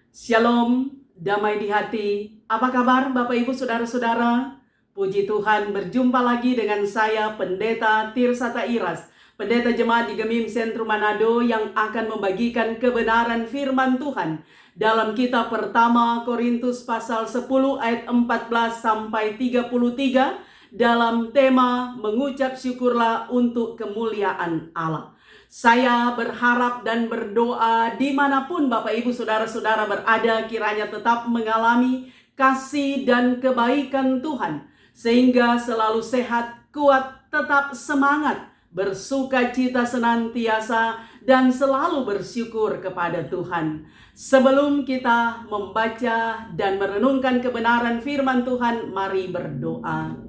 Shalom, damai di hati. Apa kabar Bapak Ibu Saudara-saudara? Puji Tuhan, berjumpa lagi dengan saya Pendeta Tirsata Iras, Pendeta Jemaat di Gemim Sentrum Manado yang akan membagikan kebenaran firman Tuhan dalam kitab pertama Korintus pasal 10 ayat 14 sampai 33 dalam tema mengucap syukurlah untuk kemuliaan Allah. Saya berharap dan berdoa dimanapun Bapak Ibu Saudara-saudara berada, kiranya tetap mengalami kasih dan kebaikan Tuhan, sehingga selalu sehat, kuat, tetap semangat, bersuka cita senantiasa, dan selalu bersyukur kepada Tuhan. Sebelum kita membaca dan merenungkan kebenaran firman Tuhan, mari berdoa.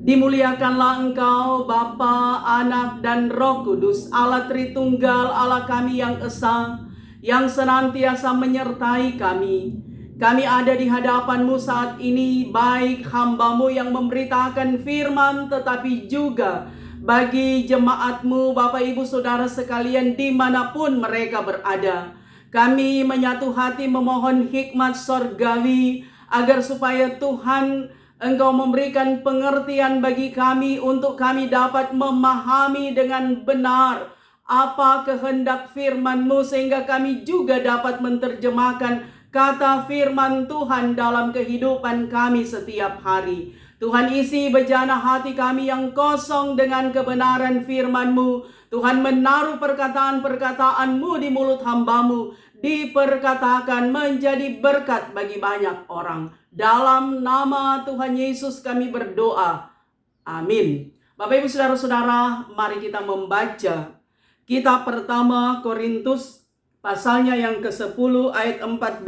Dimuliakanlah Engkau, Bapa, Anak, dan Roh Kudus, Allah Tritunggal, Allah kami yang esa, yang senantiasa menyertai kami. Kami ada di hadapan-Mu saat ini, baik hamba-Mu yang memberitakan firman, tetapi juga bagi jemaat-Mu, Bapak Ibu Saudara sekalian, dimanapun mereka berada. Kami menyatu hati memohon hikmat sorgawi, agar supaya Tuhan Engkau memberikan pengertian bagi kami untuk kami dapat memahami dengan benar apa kehendak firman-Mu, sehingga kami juga dapat menerjemahkan kata firman Tuhan dalam kehidupan kami setiap hari. Tuhan, isi bejana hati kami yang kosong dengan kebenaran firman-Mu. Tuhan, menaruh perkataan-perkataan-Mu di mulut hamba-Mu, diperkatakan menjadi berkat bagi banyak orang. Dalam nama Tuhan Yesus kami berdoa. Amin. Bapak Ibu Saudara-saudara, mari kita membaca kitab pertama Korintus pasalnya yang ke-10 ayat 14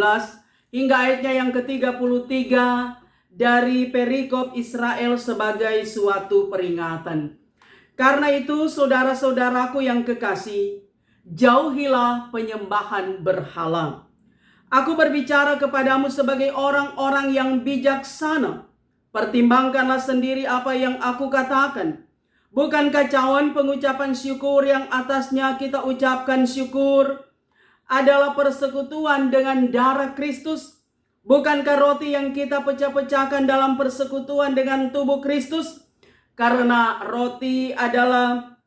hingga ayatnya yang ke-33 dari perikop Israel sebagai suatu peringatan. Karena itu saudara-saudaraku yang kekasih, jauhilah penyembahan berhala. Aku berbicara kepadamu sebagai orang-orang yang bijaksana. Pertimbangkanlah sendiri apa yang aku katakan. Bukankah cawan pengucapan syukur yang atasnya kita ucapkan syukur adalah persekutuan dengan darah Kristus? Bukankah roti yang kita pecah-pecahkan dalam persekutuan dengan tubuh Kristus? Karena roti adalah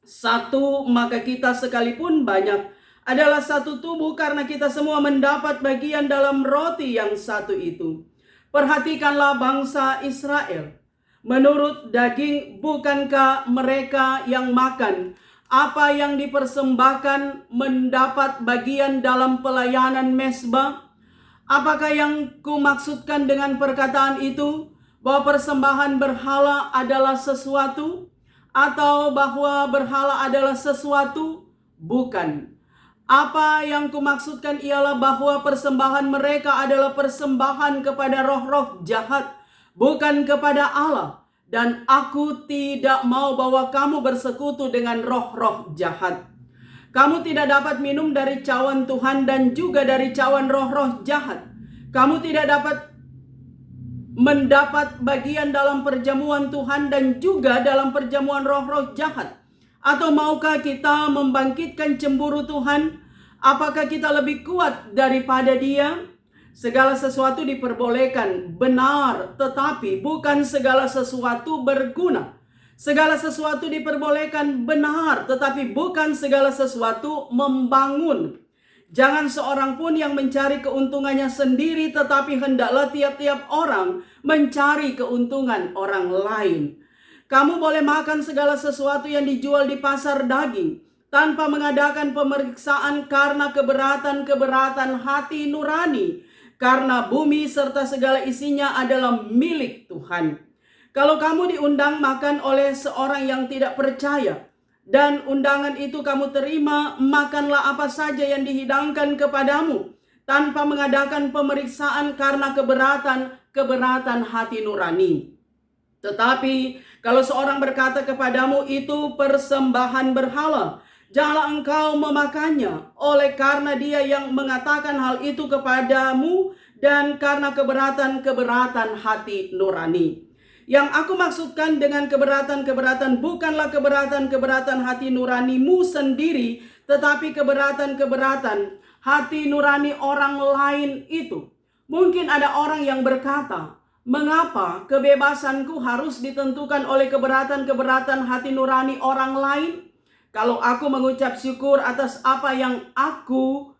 satu, maka kita sekalipun banyak adalah satu tubuh, karena kita semua mendapat bagian dalam roti yang satu itu. Perhatikanlah bangsa Israel. Menurut daging, bukankah mereka yang makan apa yang dipersembahkan mendapat bagian dalam pelayanan mezbah? Apakah yang kumaksudkan dengan perkataan itu? Bahwa persembahan berhala adalah sesuatu? Atau bahwa berhala adalah sesuatu? Bukan. Apa yang kumaksudkan ialah bahwa persembahan mereka adalah persembahan kepada roh-roh jahat, bukan kepada Allah. Dan aku tidak mau bahwa kamu bersekutu dengan roh-roh jahat. Kamu tidak dapat minum dari cawan Tuhan dan juga dari cawan roh-roh jahat. Kamu tidak dapat mendapat bagian dalam perjamuan Tuhan dan juga dalam perjamuan roh-roh jahat. Atau maukah kita membangkitkan cemburu Tuhan? Apakah kita lebih kuat daripada Dia? Segala sesuatu diperbolehkan, benar, tetapi bukan segala sesuatu berguna. Segala sesuatu diperbolehkan, benar, tetapi bukan segala sesuatu membangun. Jangan seorang pun yang mencari keuntungannya sendiri, tetapi hendaklah tiap-tiap orang mencari keuntungan orang lain. Kamu boleh makan segala sesuatu yang dijual di pasar daging tanpa mengadakan pemeriksaan karena keberatan-keberatan hati nurani, karena bumi serta segala isinya adalah milik Tuhan. Kalau kamu diundang makan oleh seorang yang tidak percaya, dan undangan itu kamu terima, makanlah apa saja yang dihidangkan kepadamu, tanpa mengadakan pemeriksaan karena keberatan hati nurani. Tetapi kalau seorang berkata kepadamu itu persembahan berhala, janganlah engkau memakannya, oleh karena dia yang mengatakan hal itu kepadamu dan karena keberatan hati nurani. Yang aku maksudkan dengan keberatan bukanlah keberatan hati nuranimu sendiri, tetapi keberatan hati nurani orang lain itu. Mungkin ada orang yang berkata, mengapa kebebasanku harus ditentukan oleh keberatan-keberatan hati nurani orang lain? Kalau aku mengucap syukur atas apa yang aku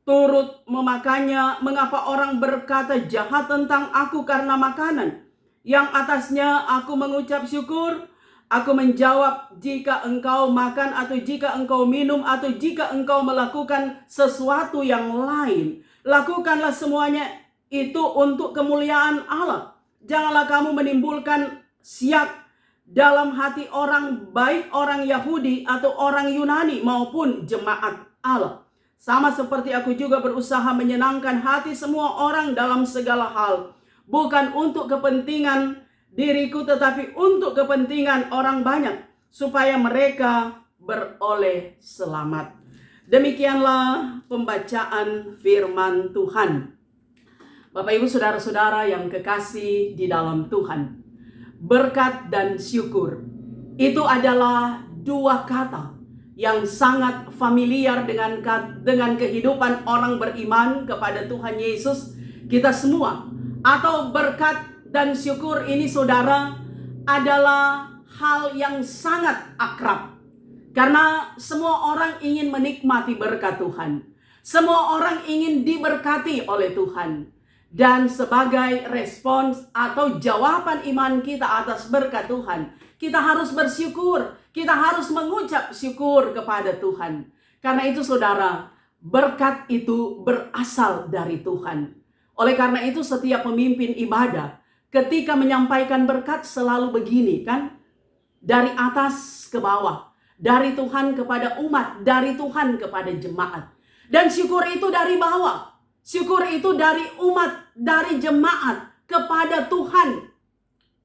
turut memakannya, mengapa orang berkata jahat tentang aku karena makanan yang atasnya aku mengucap syukur? Aku menjawab, jika engkau makan atau jika engkau minum atau jika engkau melakukan sesuatu yang lain, lakukanlah semuanya itu untuk kemuliaan Allah. Janganlah kamu menimbulkan syak dalam hati orang, baik orang Yahudi atau orang Yunani maupun jemaat Allah. Sama seperti aku juga berusaha menyenangkan hati semua orang dalam segala hal. Bukan untuk kepentingan diriku tetapi untuk kepentingan orang banyak, supaya mereka beroleh selamat. Demikianlah pembacaan firman Tuhan. Bapak Ibu saudara-saudara yang kekasih di dalam Tuhan, berkat dan syukur itu adalah dua kata yang sangat familiar dengan kehidupan orang beriman kepada Tuhan Yesus kita semua. Atau berkat dan syukur ini saudara adalah hal yang sangat akrab. Karena semua orang ingin menikmati berkat Tuhan. Semua orang ingin diberkati oleh Tuhan. Dan sebagai respons atau jawaban iman kita atas berkat Tuhan, kita harus bersyukur. Kita harus mengucap syukur kepada Tuhan. Karena itu saudara, berkat itu berasal dari Tuhan. Oleh karena itu setiap pemimpin ibadah ketika menyampaikan berkat selalu begini kan? Dari atas ke bawah. Dari Tuhan kepada umat. Dari Tuhan kepada jemaat. Dan syukur itu dari bawah. Syukur itu dari umat, dari jemaat kepada Tuhan.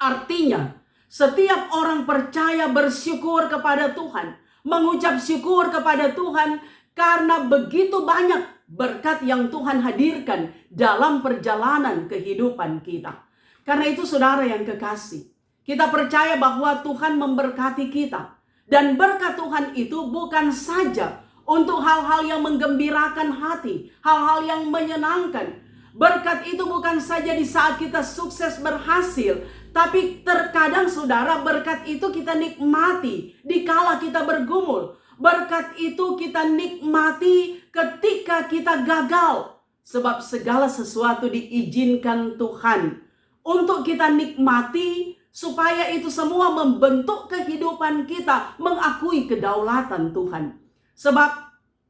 Artinya, setiap orang percaya bersyukur kepada Tuhan, mengucap syukur kepada Tuhan karena begitu banyak berkat yang Tuhan hadirkan dalam perjalanan kehidupan kita. Karena itu saudara yang kekasih, kita percaya bahwa Tuhan memberkati kita. Dan berkat Tuhan itu bukan saja untuk hal-hal yang menggembirakan hati, hal-hal yang menyenangkan. Berkat itu bukan saja di saat kita sukses berhasil, tapi terkadang saudara berkat itu kita nikmati dikala kita bergumul. Berkat itu kita nikmati ketika kita gagal. Sebab segala sesuatu diizinkan Tuhan untuk kita nikmati, supaya itu semua membentuk kehidupan kita mengakui kedaulatan Tuhan. Sebab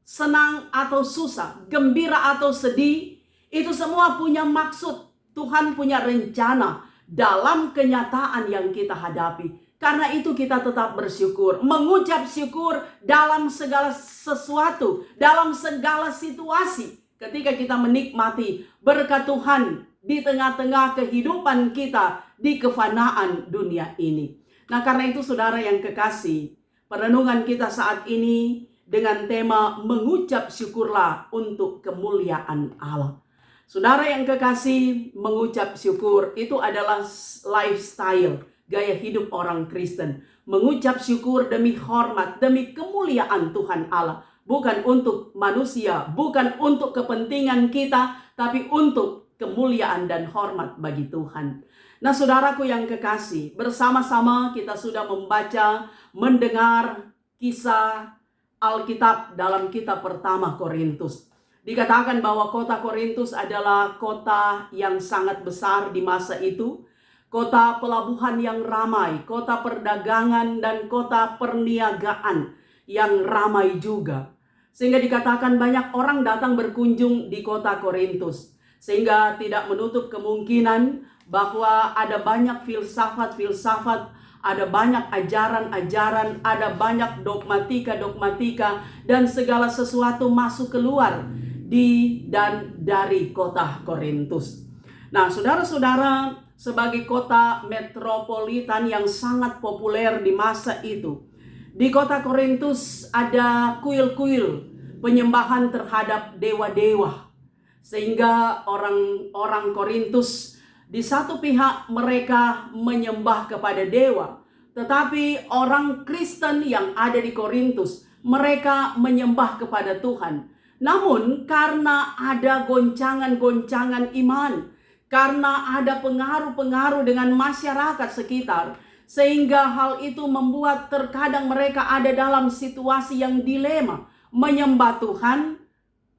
senang atau susah, gembira atau sedih, itu semua punya maksud. Tuhan punya rencana dalam kenyataan yang kita hadapi. Karena itu kita tetap bersyukur, mengucap syukur dalam segala sesuatu, dalam segala situasi. Ketika kita menikmati berkat Tuhan di tengah-tengah kehidupan kita di kefanaan dunia ini. Nah, karena itu saudara yang kekasih, perenungan kita saat ini dengan tema mengucap syukurlah untuk kemuliaan Allah. Saudara yang kekasih, mengucap syukur itu adalah lifestyle, gaya hidup orang Kristen. Mengucap syukur demi hormat, demi kemuliaan Tuhan Allah. Bukan untuk manusia, bukan untuk kepentingan kita, tapi untuk kemuliaan dan hormat bagi Tuhan. Nah saudaraku yang kekasih, bersama-sama kita sudah membaca, mendengar kisah Alkitab dalam kitab pertama Korintus. Dikatakan bahwa kota Korintus adalah kota yang sangat besar di masa itu. Kota pelabuhan yang ramai, kota perdagangan dan kota perniagaan yang ramai juga. Sehingga dikatakan banyak orang datang berkunjung di kota Korintus. Sehingga tidak menutup kemungkinan bahwa ada banyak filsafat-filsafat, ada banyak ajaran-ajaran, ada banyak dogmatika-dogmatika, dan segala sesuatu masuk keluar di dan dari kota Korintus. Nah, saudara-saudara, sebagai kota metropolitan yang sangat populer di masa itu, di kota Korintus ada kuil-kuil penyembahan terhadap dewa-dewa. Sehingga orang-orang Korintus di satu pihak mereka menyembah kepada dewa, tetapi orang Kristen yang ada di Korintus mereka menyembah kepada Tuhan. Namun karena ada goncangan-goncangan iman, karena ada pengaruh-pengaruh dengan masyarakat sekitar, sehingga hal itu membuat terkadang mereka ada dalam situasi yang dilema, menyembah Tuhan,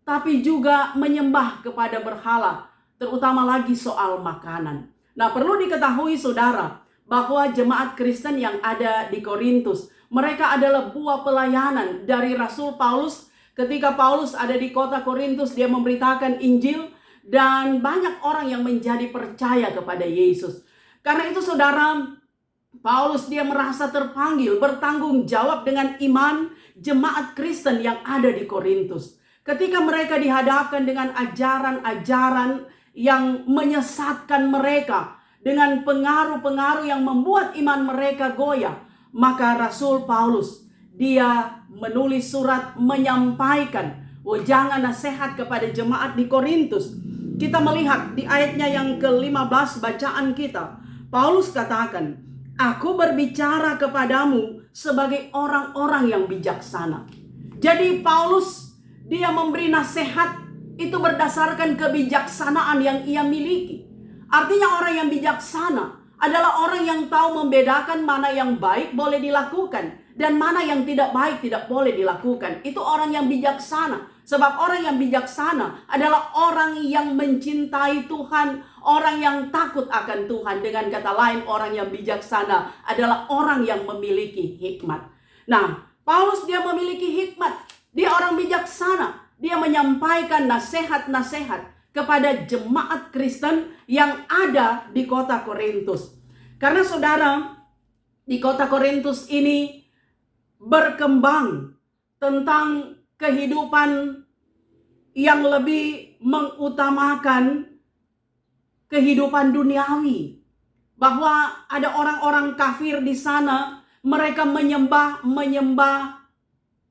tapi juga menyembah kepada berhala, terutama lagi soal makanan. Nah, perlu diketahui saudara, bahwa jemaat Kristen yang ada di Korintus, mereka adalah buah pelayanan dari Rasul Paulus. Ketika Paulus ada di kota Korintus, dia memberitakan Injil, dan banyak orang yang menjadi percaya kepada Yesus. Karena itu saudara, Paulus dia merasa terpanggil bertanggung jawab dengan iman jemaat Kristen yang ada di Korintus. Ketika mereka dihadapkan dengan ajaran-ajaran yang menyesatkan mereka, dengan pengaruh-pengaruh yang membuat iman mereka goyah, maka Rasul Paulus dia menulis surat menyampaikan wejangan nasihat kepada jemaat di Korintus. Kita melihat di ayatnya yang ke-15 bacaan kita, Paulus katakan, "Aku berbicara kepadamu sebagai orang-orang yang bijaksana." Jadi Paulus dia memberi nasihat itu berdasarkan kebijaksanaan yang ia miliki. Artinya orang yang bijaksana adalah orang yang tahu membedakan mana yang baik boleh dilakukan dan mana yang tidak baik tidak boleh dilakukan. Itu orang yang bijaksana. Sebab orang yang bijaksana adalah orang yang mencintai Tuhan, orang yang takut akan Tuhan. Dengan kata lain, orang yang bijaksana adalah orang yang memiliki hikmat. Nah, Paulus dia memiliki hikmat. Dia orang bijaksana. Dia menyampaikan nasihat-nasihat kepada jemaat Kristen yang ada di kota Korintus. Karena saudara, di kota Korintus ini berkembang tentang kehidupan yang lebih mengutamakan kehidupan duniawi. Bahwa ada orang-orang kafir di sana, mereka menyembah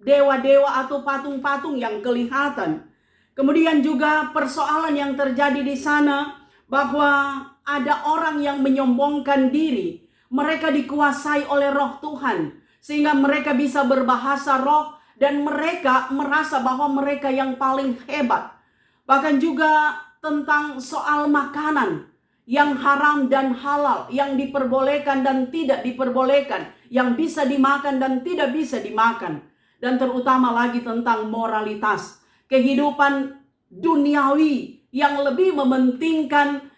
dewa-dewa atau patung-patung yang kelihatan. Kemudian juga persoalan yang terjadi di sana, bahwa ada orang yang menyombongkan diri. Mereka dikuasai oleh roh Tuhan, sehingga mereka bisa berbahasa roh, dan mereka merasa bahwa mereka yang paling hebat. Bahkan juga tentang soal makanan yang haram dan halal, yang diperbolehkan dan tidak diperbolehkan, yang bisa dimakan dan tidak bisa dimakan. Dan terutama lagi tentang moralitas, kehidupan duniawi yang lebih mementingkan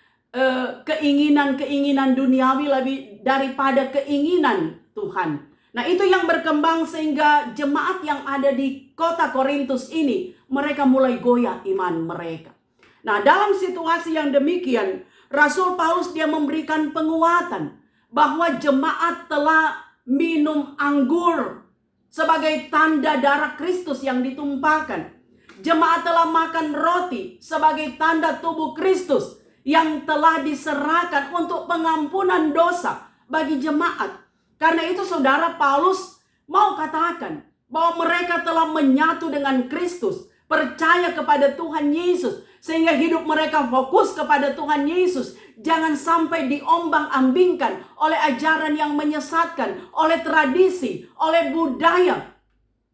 keinginan-keinginan duniawi lebih daripada keinginan Tuhan. Nah, itu yang berkembang sehingga jemaat yang ada di kota Korintus ini, mereka mulai goyah iman mereka. Nah, dalam situasi yang demikian, Rasul Paulus dia memberikan penguatan bahwa jemaat telah minum anggur sebagai tanda darah Kristus yang ditumpahkan. Jemaat telah makan roti sebagai tanda tubuh Kristus yang telah diserahkan untuk pengampunan dosa bagi jemaat. Karena itu saudara, Paulus mau katakan bahwa mereka telah menyatu dengan Kristus, percaya kepada Tuhan Yesus, sehingga hidup mereka fokus kepada Tuhan Yesus. Jangan sampai diombang-ambingkan oleh ajaran yang menyesatkan, oleh tradisi, oleh budaya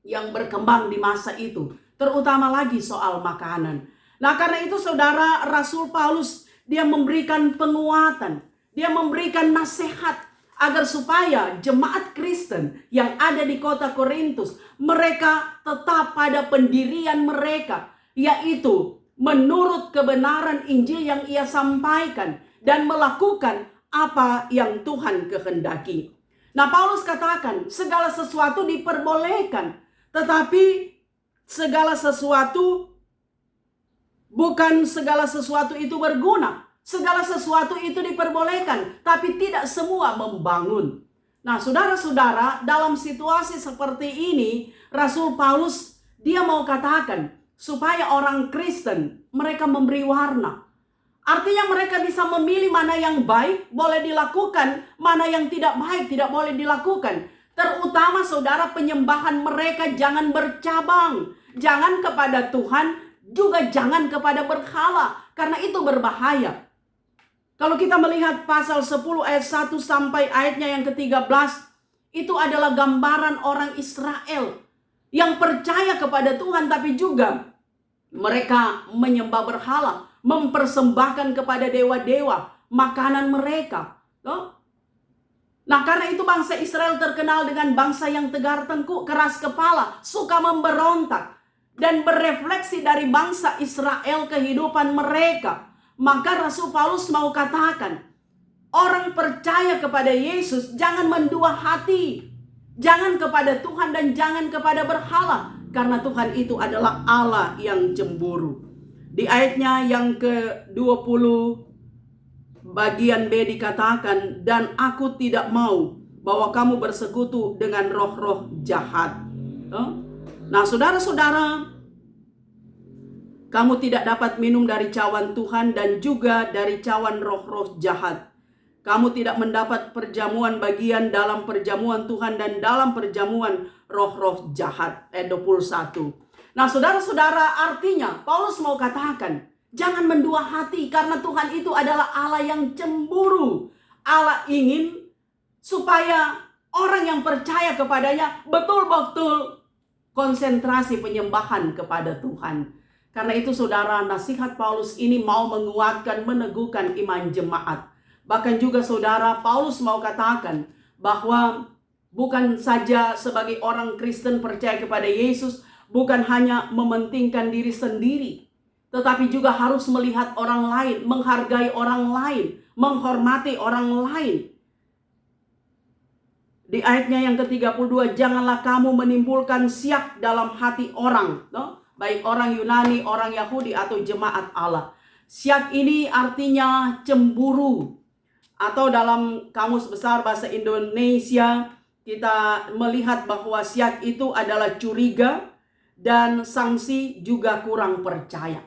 yang berkembang di masa itu, terutama lagi soal makanan. Nah, karena itu saudara, Rasul Paulus dia memberikan penguatan, dia memberikan nasihat agar supaya jemaat Kristen yang ada di kota Korintus, mereka tetap pada pendirian mereka, yaitu menurut kebenaran Injil yang ia sampaikan dan melakukan apa yang Tuhan kehendaki. Nah, Paulus katakan segala sesuatu diperbolehkan, tetapi segala sesuatu, bukan segala sesuatu itu berguna. Segala sesuatu itu diperbolehkan, tapi tidak semua membangun. Nah, saudara-saudara, dalam situasi seperti ini, Rasul Paulus dia mau katakan supaya orang Kristen mereka memberi warna. Artinya mereka bisa memilih mana yang baik boleh dilakukan, mana yang tidak baik tidak boleh dilakukan. Terutama saudara, penyembahan mereka jangan bercabang, jangan kepada Tuhan, juga jangan kepada berhala, karena itu berbahaya. Kalau kita melihat pasal 10 ayat 1 sampai ayatnya yang ke-13, itu adalah gambaran orang Israel yang percaya kepada Tuhan, tapi juga Mereka menyembah berhala, mempersembahkan kepada dewa-dewa makanan mereka. Nah, karena itu bangsa Israel terkenal dengan bangsa yang tegar tengkuk, keras kepala, suka memberontak, dan berefleksi dari bangsa Israel kehidupan mereka. Maka Rasul Paulus mau katakan, orang percaya kepada Yesus jangan mendua hati. Jangan kepada Tuhan dan jangan kepada berhala. Karena Tuhan itu adalah Allah yang cemburu. Di ayatnya yang ke-20 bagian B dikatakan, dan aku tidak mau bahwa kamu bersekutu dengan roh-roh jahat. Nah, saudara-saudara, kamu tidak dapat minum dari cawan Tuhan dan juga dari cawan roh-roh jahat. Kamu tidak mendapat perjamuan bagian dalam perjamuan Tuhan dan dalam perjamuan roh-roh jahat. Ayat 21. Nah, saudara-saudara, artinya Paulus mau katakan, jangan mendua hati karena Tuhan itu adalah Allah yang cemburu. Allah ingin supaya orang yang percaya kepadanya betul-betul konsentrasi penyembahan kepada Tuhan. Karena itu saudara, nasihat Paulus ini mau menguatkan, meneguhkan iman jemaat. Bahkan juga saudara, Paulus mau katakan bahwa bukan saja sebagai orang Kristen percaya kepada Yesus, bukan hanya mementingkan diri sendiri, tetapi juga harus melihat orang lain, menghargai orang lain, menghormati orang lain. Di ayatnya yang ke-32, janganlah kamu menimbulkan syiak dalam hati orang, baik orang Yunani, orang Yahudi, atau jemaat Allah. Syiak ini artinya cemburu. Atau dalam Kamus Besar Bahasa Indonesia, kita melihat bahwa syiak itu adalah curiga dan sanksi juga kurang percaya.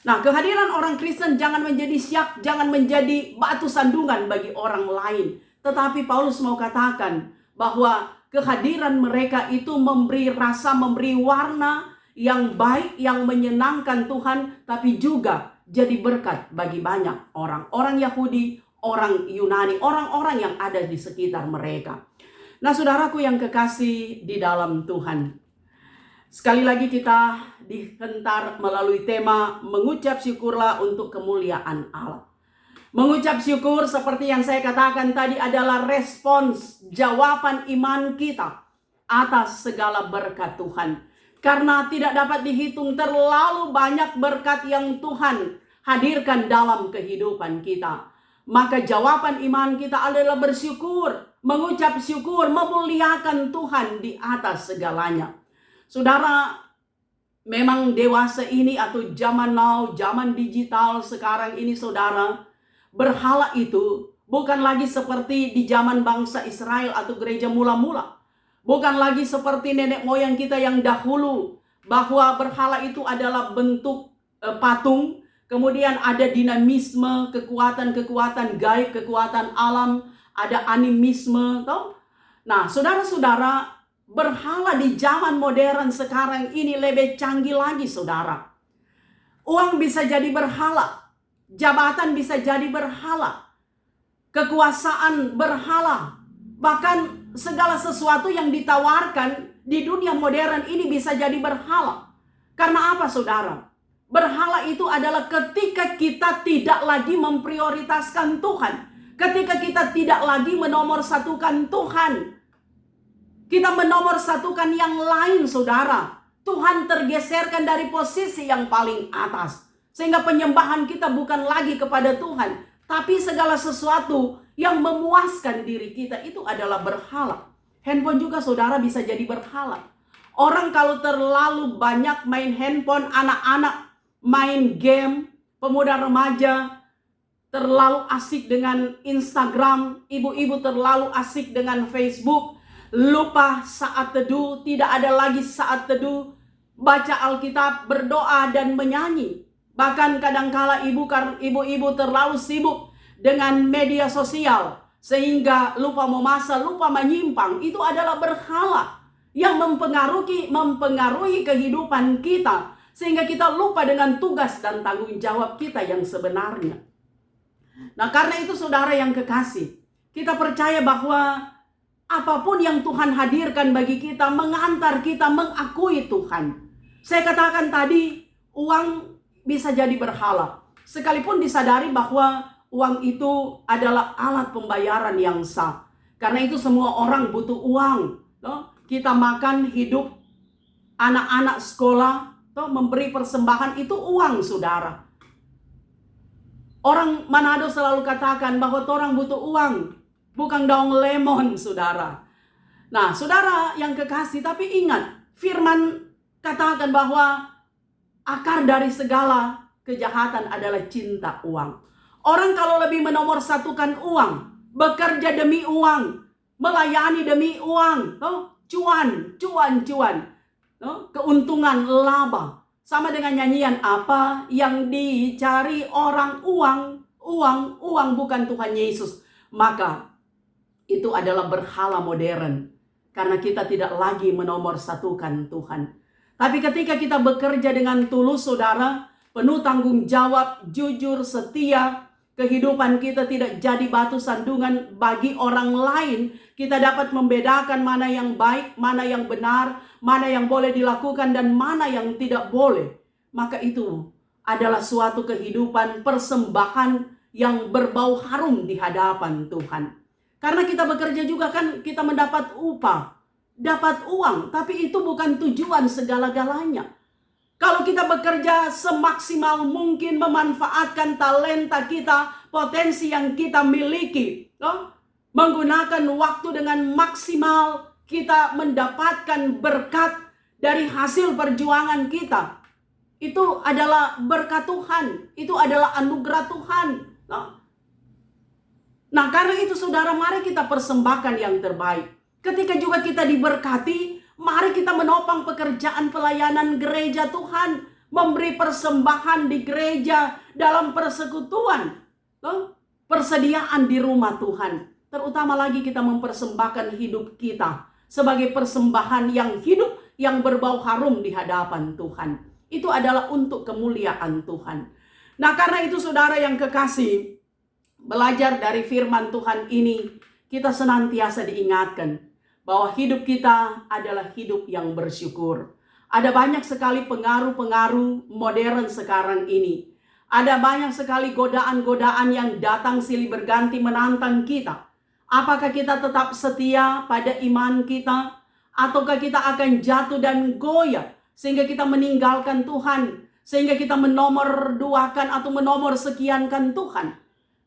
Nah, kehadiran orang Kristen jangan menjadi syiak, jangan menjadi batu sandungan bagi orang lain. Tetapi Paulus mau katakan bahwa kehadiran mereka itu memberi rasa, memberi warna yang baik, yang menyenangkan Tuhan, tapi juga jadi berkat bagi banyak orang. Orang Yahudi, orang Yunani, orang-orang yang ada di sekitar mereka. Nah, saudaraku yang kekasih di dalam Tuhan, sekali lagi kita dihentar melalui tema mengucap syukurlah untuk kemuliaan Allah. Mengucap syukur seperti yang saya katakan tadi adalah respons, jawaban iman kita atas segala berkat Tuhan. Karena tidak dapat dihitung terlalu banyak berkat yang Tuhan hadirkan dalam kehidupan kita. Maka jawaban iman kita adalah bersyukur, mengucap syukur, memuliakan Tuhan di atas segalanya. Saudara, memang dewasa ini atau zaman now, zaman digital sekarang ini saudara, berhala itu bukan lagi seperti di zaman bangsa Israel atau gereja mula-mula. Bukan lagi seperti nenek moyang kita yang dahulu, bahwa berhala itu adalah bentuk patung. Kemudian ada dinamisme, kekuatan-kekuatan gaib, kekuatan alam, ada animisme. Nah, saudara-saudara, berhala di zaman modern sekarang ini lebih canggih lagi, saudara. Uang bisa jadi berhala, jabatan bisa jadi berhala, kekuasaan berhala, bahkan segala sesuatu yang ditawarkan di dunia modern ini bisa jadi berhala. Karena apa, saudara? Berhala itu adalah ketika kita tidak lagi memprioritaskan Tuhan. Ketika kita tidak lagi menomorsatukan Tuhan. Kita menomorsatukan yang lain, saudara. Tuhan tergeserkan dari posisi yang paling atas. Sehingga penyembahan kita bukan lagi kepada Tuhan. Tapi segala sesuatu yang memuaskan diri kita itu adalah berhala. Handphone juga saudara bisa jadi berhala. Orang kalau terlalu banyak main handphone, anak-anak main game, pemuda remaja terlalu asik dengan Instagram, ibu-ibu terlalu asik dengan Facebook, lupa saat teduh, tidak ada lagi saat teduh, baca Alkitab, berdoa dan menyanyi. Bahkan kadangkala ibu-ibu terlalu sibuk dengan media sosial sehingga lupa memasak, lupa menyimpang. Itu adalah berhala yang mempengaruhi kehidupan kita. Sehingga kita lupa dengan tugas dan tanggung jawab kita yang sebenarnya. Nah, karena itu saudara yang kekasih, kita percaya bahwa apapun yang Tuhan hadirkan bagi kita, mengantar kita mengakui Tuhan. Saya katakan tadi, uang bisa jadi berhala. Sekalipun disadari bahwa uang itu adalah alat pembayaran yang sah. Karena itu semua orang butuh uang. Kita makan, hidup, anak-anak sekolah, memberi persembahan, itu uang, saudara. Orang Manado selalu katakan bahwa orang butuh uang, bukan daun lemon, saudara. Nah, saudara yang kekasih, tapi ingat, firman katakan bahwa akar dari segala kejahatan adalah cinta uang. Orang kalau lebih menomorsatukan uang, bekerja demi uang, melayani demi uang, cuan, keuntungan, laba. Sama dengan nyanyian, apa yang dicari orang uang bukan Tuhan Yesus. Maka itu adalah berhala modern. Karena kita tidak lagi menomorsatukan Tuhan. Tapi ketika kita bekerja dengan tulus, saudara, penuh tanggung jawab, jujur, setia, kehidupan kita tidak jadi batu sandungan bagi orang lain. Kita dapat membedakan mana yang baik, mana yang benar, mana yang boleh dilakukan dan mana yang tidak boleh. Maka itu adalah suatu kehidupan persembahan yang berbau harum di hadapan Tuhan. Karena kita bekerja juga kan kita mendapat upah, dapat uang, tapi itu bukan tujuan segala-galanya. Kalau kita bekerja semaksimal mungkin memanfaatkan talenta kita, potensi yang kita miliki, menggunakan waktu dengan maksimal, kita mendapatkan berkat dari hasil perjuangan kita. Itu adalah berkat Tuhan, itu adalah anugerah Tuhan. Nah, karena itu saudara, mari kita persembahkan yang terbaik. Ketika juga kita diberkati, mari kita menopang pekerjaan pelayanan gereja Tuhan. Memberi persembahan di gereja dalam persekutuan. Persediaan di rumah Tuhan. Terutama lagi kita mempersembahkan hidup kita sebagai persembahan yang hidup, yang berbau harum di hadapan Tuhan. Itu adalah untuk kemuliaan Tuhan. Nah, karena itu saudara yang kekasih, belajar dari firman Tuhan ini, kita senantiasa diingatkan bahwa hidup kita adalah hidup yang bersyukur. Ada banyak sekali pengaruh-pengaruh modern sekarang ini. Ada banyak sekali godaan-godaan yang datang silih berganti menantang kita. Apakah kita tetap setia pada iman kita? Ataukah kita akan jatuh dan goyah sehingga kita meninggalkan Tuhan? Sehingga kita menomorduakan atau menomorsekiankan Tuhan?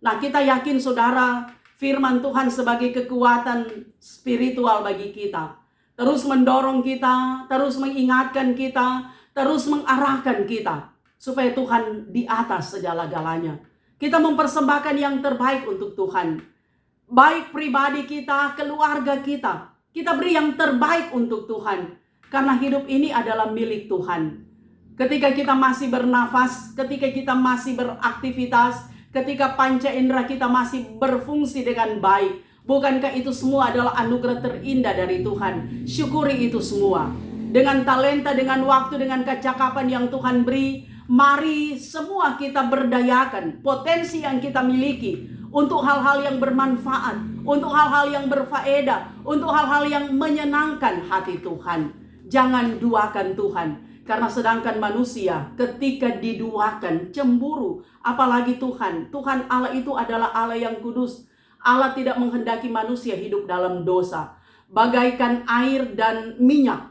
Nah, kita yakin saudara, firman Tuhan sebagai kekuatan spiritual bagi kita. Terus mendorong kita, terus mengingatkan kita, terus mengarahkan kita. Supaya Tuhan di atas segala-galanya. Kita mempersembahkan yang terbaik untuk Tuhan. Baik pribadi kita, keluarga kita. Kita beri yang terbaik untuk Tuhan. Karena hidup ini adalah milik Tuhan. Ketika kita masih bernafas, ketika kita masih beraktivitas, ketika panca indera kita masih berfungsi dengan baik, bukankah itu semua adalah anugerah terindah dari Tuhan? Syukuri itu semua. Dengan talenta, dengan waktu, dengan kecakapan yang Tuhan beri, mari semua kita berdayakan potensi yang kita miliki untuk hal-hal yang bermanfaat, untuk hal-hal yang berfaedah, untuk hal-hal yang menyenangkan hati Tuhan. Jangan duakan Tuhan. Karena sedangkan manusia ketika diduakan cemburu, apalagi Tuhan. Tuhan Allah itu adalah Allah yang kudus. Allah tidak menghendaki manusia hidup dalam dosa. Bagaikan air dan minyak,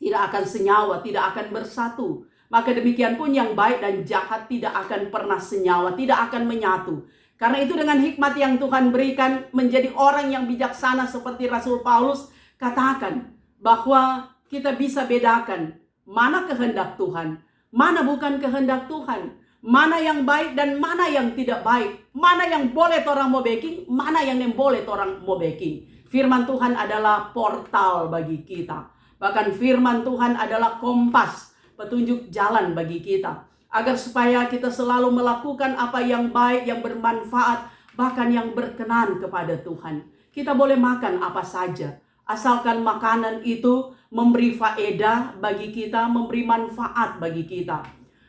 tidak akan senyawa, tidak akan bersatu. Maka demikian pun yang baik dan jahat tidak akan pernah senyawa, tidak akan menyatu. Karena itu dengan hikmat yang Tuhan berikan, menjadi orang yang bijaksana seperti Rasul Paulus katakan bahwa kita bisa bedakan mana kehendak Tuhan, mana bukan kehendak Tuhan, mana yang baik dan mana yang tidak baik, mana yang boleh orang mau backing, mana yang boleh orang mau backing. Firman Tuhan adalah portal bagi kita. Bahkan firman Tuhan adalah kompas, petunjuk jalan bagi kita. Agar supaya kita selalu melakukan apa yang baik, yang bermanfaat, bahkan yang berkenan kepada Tuhan. Kita boleh makan apa saja, asalkan makanan itu memberi faedah bagi kita, memberi manfaat bagi kita.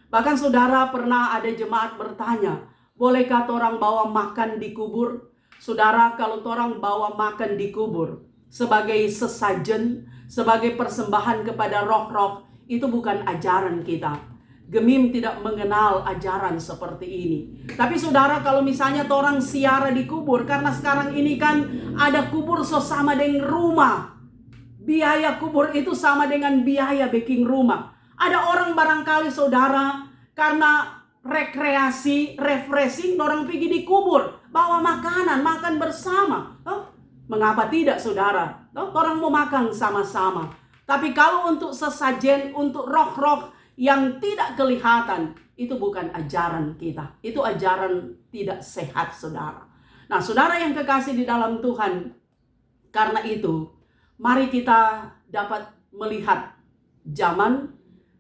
Bahkan saudara, pernah ada jemaat bertanya, bolehkah orang bawa makan di kubur? Saudara, kalau orang bawa makan di kubur sebagai sesajen, sebagai persembahan kepada roh-roh, itu bukan ajaran kita. Gemim tidak mengenal ajaran seperti ini. Tapi saudara, kalau misalnya orang siara di kubur, karena sekarang ini kan ada kubur sama dengan rumah. Biaya kubur itu sama dengan biaya bikin rumah. Ada orang barangkali saudara, karena rekreasi, refreshing, orang pergi di kubur, bawa makanan, makan bersama. Mengapa tidak saudara? Orang mau makan sama-sama. Tapi kalau untuk sesajen, untuk roh-roh yang tidak kelihatan, itu bukan ajaran kita. Itu ajaran tidak sehat, saudara. Nah, saudara yang kekasih di dalam Tuhan, karena itu, mari kita dapat melihat zaman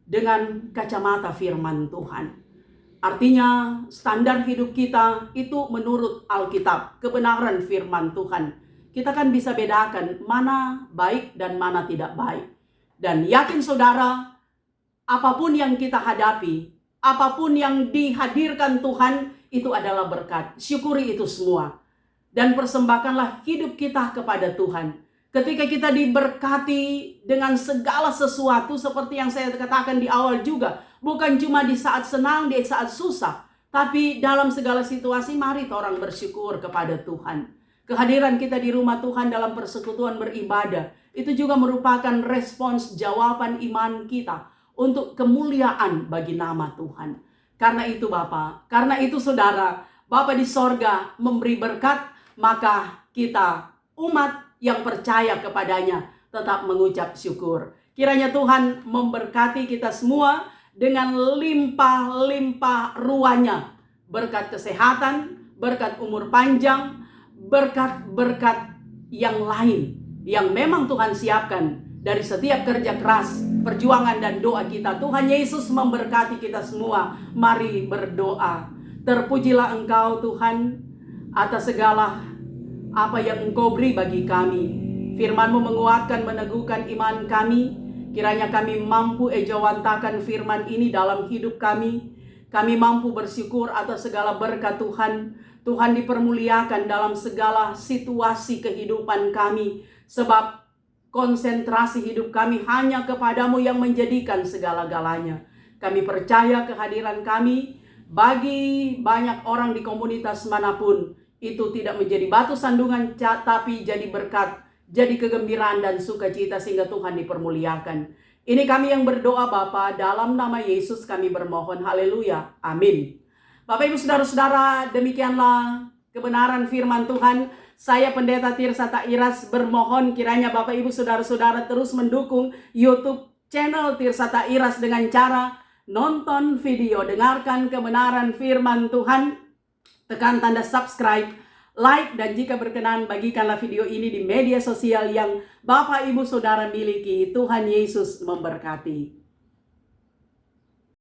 dengan kacamata firman Tuhan. Artinya, standar hidup kita itu menurut Alkitab, kebenaran firman Tuhan. Kita kan bisa bedakan mana baik dan mana tidak baik. Dan yakin saudara, apapun yang kita hadapi, apapun yang dihadirkan Tuhan, itu adalah berkat. Syukuri itu semua. Dan persembahkanlah hidup kita kepada Tuhan. Ketika kita diberkati dengan segala sesuatu, seperti yang saya katakan di awal juga, bukan cuma di saat senang, di saat susah, tapi dalam segala situasi, mari orang bersyukur kepada Tuhan. Kehadiran kita di rumah Tuhan dalam persekutuan beribadah, itu juga merupakan respons jawaban iman kita untuk kemuliaan bagi nama Tuhan. Karena itu Bapa, karena itu saudara, Bapa di sorga memberi berkat, maka kita umat yang percaya kepadanya tetap mengucap syukur. Kiranya Tuhan memberkati kita semua dengan limpah-limpah ruahnya. Berkat kesehatan, berkat umur panjang, berkat-berkat yang lain yang memang Tuhan siapkan dari setiap kerja keras, perjuangan dan doa kita. Tuhan Yesus memberkati kita semua. Mari berdoa. Terpujilah Engkau Tuhan atas segala apa yang Engkau beri bagi kami. Firman-Mu menguatkan, meneguhkan iman kami. Kiranya kami mampu ejawantakan firman ini dalam hidup kami. Kami mampu bersyukur atas segala berkat Tuhan. Tuhan dipermuliakan dalam segala situasi kehidupan kami. Sebab konsentrasi hidup kami hanya kepadamu yang menjadikan segala-galanya. Kami percaya kehadiran kami bagi banyak orang di komunitas manapun. Itu tidak menjadi batu sandungan, tapi jadi berkat, jadi kegembiraan dan sukacita sehingga Tuhan dipermuliakan. Ini kami yang berdoa Bapa, dalam nama Yesus kami bermohon. Haleluya. Amin. Bapak Ibu Saudara-saudara, demikianlah kebenaran firman Tuhan. Saya Pendeta Tirsata Iras bermohon kiranya Bapak Ibu Saudara-saudara terus mendukung YouTube channel Tirsata Iras dengan cara nonton video, dengarkan kebenaran firman Tuhan, tekan tanda subscribe, like, dan jika berkenan bagikanlah video ini di media sosial yang Bapak Ibu Saudara miliki. Tuhan Yesus memberkati.